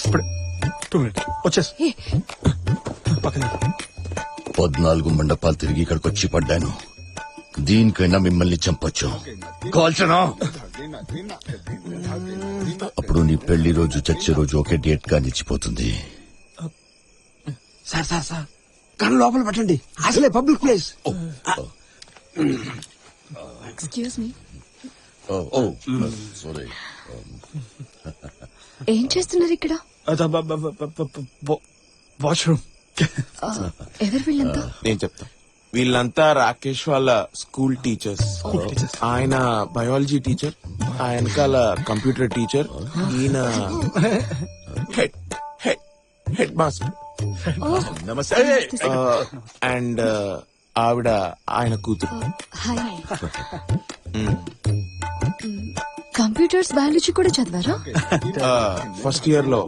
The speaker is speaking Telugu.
ఇప్పుడే 2 minutes వచ్చేసి పక్కన 14 మండపాలు తిరిగి ఇక్కడికి వచ్చి పడ్డాను. దీనికైనా మిమ్మల్ని చంపొచ్చు. కాల్చనా? అప్పుడు నీ పెళ్లి రోజు చచ్చే రోజు ఒకే డేట్ గా నిలిచిపోతుంది. సార్ సార్ సార్ కన్ను లోపల పెట్టండి, అసలే public place. Excuse me, sorry. ఏం చేస్తున్నారు ఇక్కడ? వాష్రూమ్. ఎవరు వీళ్ళంతా? నేను చెప్తా. వీళ్ళంతా రాకేష్ వాళ్ళ స్కూల్ టీచర్స్. ఆయన బయాలజీ టీచర్, ఆయనకాల కంప్యూటర్ టీచర్, ఈయన head head head master and ఆవిడ ఆయన కూతురు. హాయ్. కంప్యూటర్స్ బయాలజీ కూడా చదివారా? ఫస్ట్ ఇయర్ లో